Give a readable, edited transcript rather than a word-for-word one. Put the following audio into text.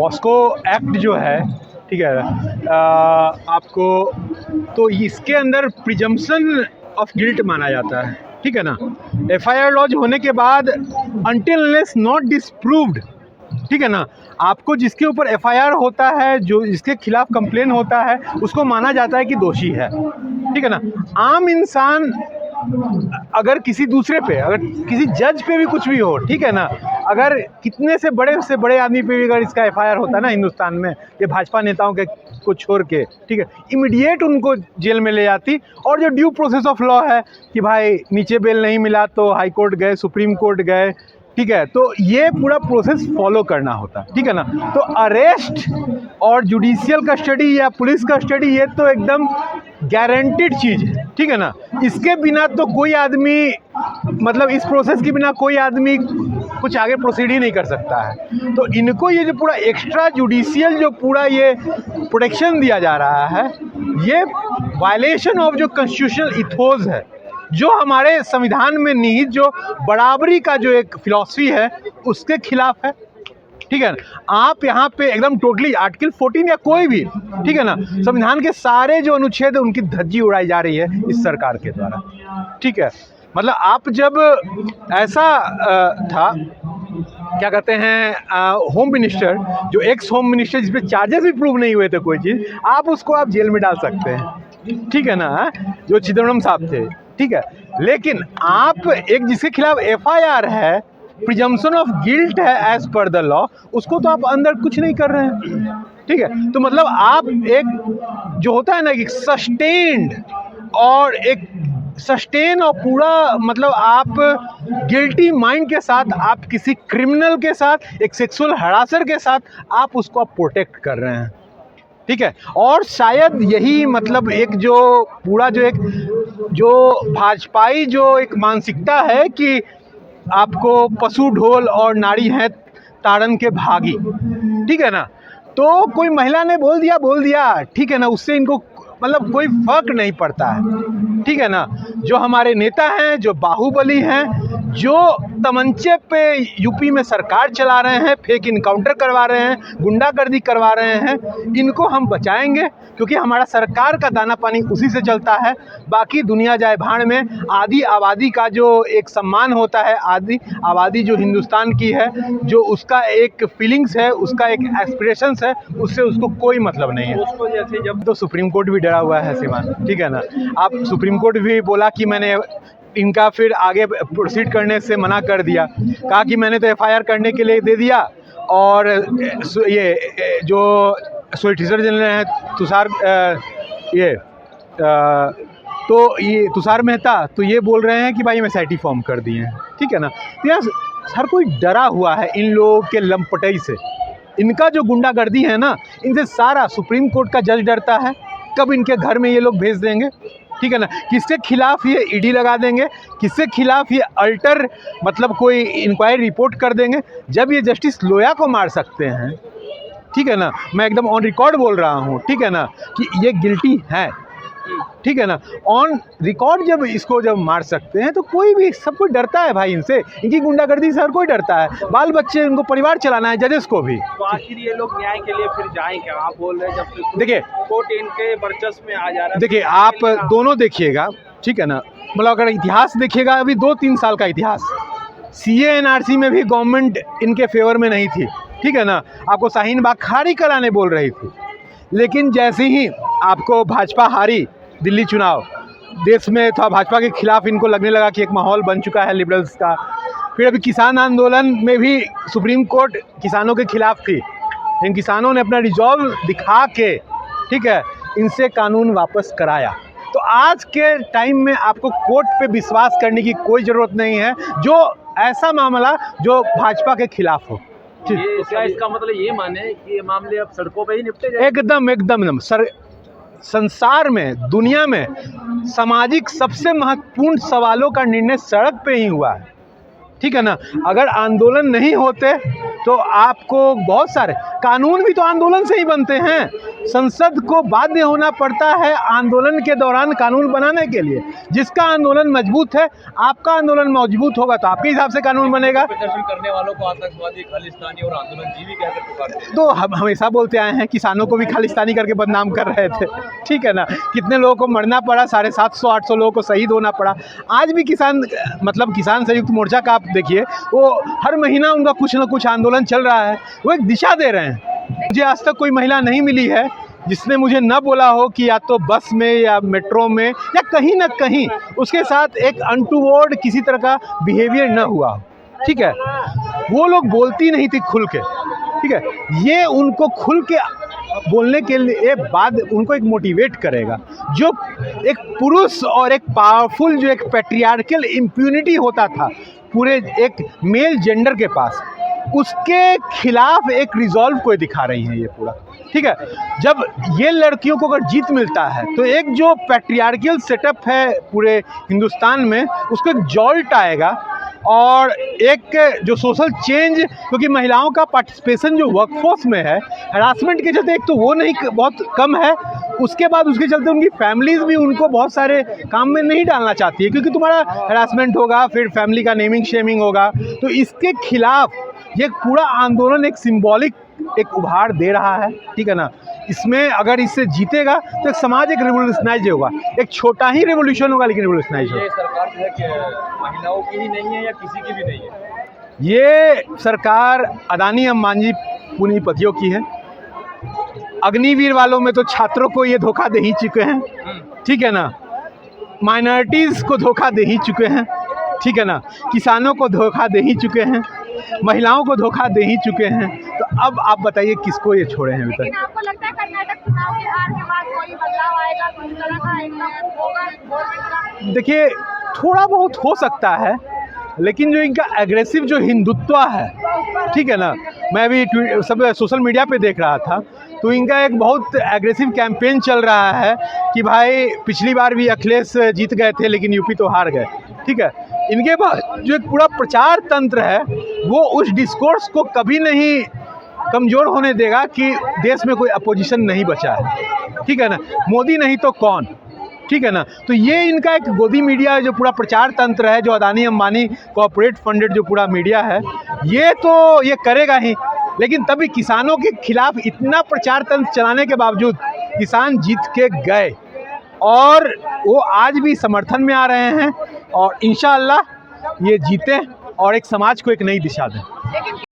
POCSO act जो है, ठीक है, आपको तो इसके अंदर प्रिजम्पशन ऑफ गिल्ट माना जाता है, ठीक है ना। एफआईआर लॉन्च होने के बाद अनटिल अनलेस नॉट डिस्प्रूव्ड, ठीक है ना, आपको जिसके ऊपर एफआईआर होता है, जो जिसके खिलाफ कंप्लेन होता है, उसको माना जाता है कि दोषी है, ठीक है ना। आम इंसान अगर किसी दूसरे पे, अगर किसी जज पे भी कुछ भी हो, ठीक है ना, अगर कितने से बड़े आदमी पे भी अगर इसका एफआईआर होता है ना हिंदुस्तान में, ये भाजपा नेताओं के को छोड़ के, ठीक है, इमीडिएट उनको जेल में ले जाती। और जो ड्यू प्रोसेस ऑफ लॉ है कि भाई नीचे बेल नहीं मिला तो हाई कोर्ट गए, सुप्रीम कोर्ट गए, ठीक है, तो ये पूरा प्रोसेस फॉलो करना होता, ठीक है ना। तो अरेस्ट और जुडिशियल कस्टडी या पुलिस कस्टडी ये तो एकदम गारंटीड चीज़ है, ठीक है ना। इसके बिना तो कोई आदमी, मतलब इस प्रोसेस के बिना कोई आदमी कुछ आगे प्रोसीड ही नहीं कर सकता है। तो इनको ये जो पूरा एक्स्ट्रा जुडिशियल जो पूरा ये प्रोटेक्शन दिया जा रहा है, ये वायलेशन ऑफ जो कॉन्स्टिट्यूशनल इथोस है, जो हमारे संविधान में निहित जो बराबरी का जो एक फिलॉसफी है, उसके खिलाफ है, ठीक है ना। आप यहाँ पे एकदम टोटली आर्टिकल 14 या कोई भी, ठीक है ना, संविधान के सारे जो अनुच्छेद है उनकी धज्जी उड़ाई जा रही है इस सरकार के द्वारा, ठीक है। मतलब आप जब ऐसा था, क्या कहते हैं, होम मिनिस्टर, जो एक्स होम मिनिस्टर जिस पे चार्जेस भी प्रूव नहीं हुए थे कोई चीज़, आप उसको आप जेल में डाल सकते हैं, ठीक है ना, जो चिदम्बरम साहब थे, ठीक है। लेकिन आप एक जिसके खिलाफ एफआईआर है, प्रिजम्पशन ऑफ गिल्ट है एज पर द लॉ, उसको तो आप अंदर कुछ नहीं कर रहे हैं, ठीक है। तो मतलब आप एक जो होता है ना कि सस्टेन्ड और एक सस्टेन और पूरा, मतलब आप गिल्टी माइंड के साथ, आप किसी क्रिमिनल के साथ, एक सेक्सुअल हरासर के साथ आप उसको आप प्रोटेक्ट कर रहे हैं, ठीक है। और शायद यही मतलब एक जो पूरा जो भाजपाई जो एक मानसिकता है कि आपको पशु ढोल और नारी हैं ताड़न के भागी, ठीक है ना। तो कोई महिला ने बोल दिया, ठीक है ना, उससे इनको मतलब कोई फर्क नहीं पड़ता है, ठीक है ना। जो हमारे नेता हैं, जो बाहुबली हैं, जो तमंचे पे यूपी में सरकार चला रहे हैं, फेक इनकाउंटर करवा रहे हैं, गुंडागर्दी करवा रहे हैं, इनको हम बचाएंगे क्योंकि हमारा सरकार का दाना पानी उसी से चलता है। बाकी दुनिया जाए भाड़ में, आधी आबादी का जो एक सम्मान होता है, आधी आबादी जो हिंदुस्तान की है, जो उसका एक फीलिंग्स है, उसका एक एस्पिरेशंस है, उससे उसको कोई मतलब नहीं है। उसको जैसे जब तो सुप्रीम कोर्ट भी डरा हुआ है सीमान, ठीक है ना। आप सुप्रीम कोर्ट भी बोला कि मैंने इनका फिर आगे प्रोसीड करने से मना कर दिया, कहा कि मैंने तो एफआईआर करने के लिए दे दिया, और ये जो सॉलिसिटर जनरल हैं तुषार मेहता, तो ये बोल रहे हैं कि भाई एसआईटी फॉर्म कर दिए हैं, ठीक है ना। तो यार हर कोई डरा हुआ है इन लोगों के लंपटई से, इनका जो गुंडागर्दी है ना, इनसे सारा सुप्रीम कोर्ट का जज डरता है कब इनके घर में ये लोग भेज देंगे, ठीक है ना। किसके खिलाफ ये ईडी लगा देंगे, किसके खिलाफ ये अल्टर मतलब कोई इंक्वायरी रिपोर्ट कर देंगे, जब ये जस्टिस लोया को मार सकते हैं, ठीक है ना। मैं एकदम ऑन रिकॉर्ड बोल रहा हूँ, ठीक है ना, कि ये गिल्टी है, ठीक है ना। ऑन रिकॉर्ड जब मार सकते हैं तो कोई भी, सब कोई डरता है भाई इनसे, इनकी गुंडागर्दी से हर कोई डरता है, बाल बच्चे, इनको परिवार चलाना है, जजेस को भी। तो आखिर ये लोग न्याय के लिए फिर जाएं क्या? आप बोल रहे हैं जब देखिए कोर्ट इनके वर्चस्व में आ जा रहा है। देखिए आप दोनों देखिएगा, ठीक है ना, मतलब अगर इतिहास देखिएगा, अभी 2-3 साल का इतिहास, सीए एनआरसी में भी गवर्नमेंट इनके फेवर में नहीं थी, ठीक है ना। आपको शाहीन बाग खारी कराने बोल रही थी, लेकिन जैसे ही आपको भाजपा हारी दिल्ली चुनाव, देश में था भाजपा के खिलाफ, इनको लगने लगा कि एक माहौल बन चुका है लिबरल्स का। फिर अभी किसान आंदोलन में भी सुप्रीम कोर्ट किसानों के खिलाफ थी, इन किसानों ने अपना रिजॉल्व दिखा के, ठीक है, इनसे कानून वापस कराया। तो आज के टाइम में आपको कोर्ट पे विश्वास करने की कोई ज़रूरत नहीं है, जो ऐसा मामला जो भाजपा के खिलाफ हो। क्या इसका मतलब ये माने कि ये मामले अब सड़कों पे ही निपटे जाए? एकदम संसार में, दुनिया में सामाजिक सबसे महत्वपूर्ण सवालों का निर्णय सड़क पे ही हुआ है, ठीक है ना। अगर आंदोलन नहीं होते तो आपको बहुत सारे कानून भी तो आंदोलन से ही बनते हैं। संसद को बाध्य होना पड़ता है आंदोलन के दौरान कानून बनाने के लिए। जिसका आंदोलन मजबूत है, आपका आंदोलन मजबूत होगा तो आपके हिसाब से कानून बनेगा। प्रदर्शन करने वालों को आतंकवादी, खालिस्तानी और आंदोलनजीवी कहकर पुकारते हैं। तो हम हमेशा बोलते आए हैं, किसानों को भी खालिस्तानी करके बदनाम कर रहे थे, ठीक है ना। कितने लोगों को मरना पड़ा, 750-800 लोगों को शहीद होना पड़ा। आज भी किसान किसान संयुक्त मोर्चा का आप देखिए, वो हर महीना उनका कुछ ना कुछ आंदोलन चल रहा है, वो एक दिशा दे रहे हैं। मुझे आज तक कोई महिला नहीं मिली है जिसने मुझे न बोला हो कि या तो बस में या मेट्रो में या कहीं ना कहीं उसके साथ एक अनटूवर्ड किसी तरह का बिहेवियर न हुआ हो, ठीक है। वो लोग बोलती नहीं थी खुल के, ठीक है। ये उनको खुल के बोलने के लिए बाद उनको एक मोटिवेट करेगा। जो एक पुरुष और एक पावरफुल, जो एक पैट्रियार्कल इम्प्यूनिटी होता था पूरे एक मेल जेंडर के पास, उसके खिलाफ एक रिजॉल्व को दिखा रही हैं ये पूरा, ठीक है। जब ये लड़कियों को अगर जीत मिलता है तो एक जो पैट्रियार्कल सेटअप है पूरे हिंदुस्तान में, उसको एक जॉल्ट आएगा और एक जो सोशल चेंज, क्योंकि महिलाओं का पार्टिसिपेशन जो वर्कफोर्स में है हरासमेंट के चलते, एक तो वो नहीं बहुत कम है, उसके बाद उसके चलते उनकी फैमिलीज़ भी उनको बहुत सारे काम में नहीं डालना चाहती है, क्योंकि तुम्हारा हरासमेंट होगा, फिर फैमिली का नेमिंग शेमिंग होगा। तो इसके खिलाफ ये पूरा आंदोलन एक सिंबॉलिक एक उभार दे रहा है, ठीक है ना। इसमें अगर इससे जीतेगा तो एक समाज एक रिवोल्यूशनाइज होगा, एक छोटा ही रिवोल्यूशन होगा लेकिन रिवोल्यूशनाइज होगा। ये सरकार जो है कि महिलाओं की ही नहीं है या किसी की भी नहीं है? ये सरकार अदानी अंबानी पूंजीपतियों की है। अग्निवीर वालों में तो छात्रों को ये धोखा दे ही चुके हैं, ठीक है ना। माइनॉरिटीज़ को धोखा दे ही चुके हैं, ठीक है ना। किसानों को धोखा दे ही चुके हैं, महिलाओं को धोखा दे ही चुके हैं। तो अब आप बताइए किसको ये छोड़े हैं अभी तक। लेकिन आपको लगता है कर्नाटक चुनाव के हार के बाद कोई बदलाव आएगा, किस तरह का एकदम होगा गवर्नमेंट का? देखिए, थोड़ा बहुत हो सकता है, लेकिन जो इनका एग्रेसिव जो हिंदुत्व है, ठीक है ना। मैं भी सब सोशल मीडिया पे देख रहा था, तो इनका एक बहुत एग्रेसिव कैंपेन चल रहा है कि भाई पिछली बार भी अखिलेश जीत गए थे लेकिन यूपी तो हार गए, ठीक है। इनके पास जो एक पूरा प्रचार तंत्र है, वो उस डिस्कोर्स को कभी नहीं कमज़ोर होने देगा कि देश में कोई अपोजिशन नहीं बचा है, ठीक है ना। मोदी नहीं तो कौन, ठीक है ना। तो ये इनका एक गोदी मीडिया जो पूरा प्रचार तंत्र है, जो अदानी अंबानी कॉर्पोरेट फंडेड जो पूरा मीडिया है, ये तो ये करेगा ही। लेकिन तभी किसानों के खिलाफ इतना प्रचार तंत्र चलाने के बावजूद किसान जीत के गए और वो आज भी समर्थन में आ रहे हैं और इंशाअल्लाह ये जीते और एक समाज को एक नई दिशा दें।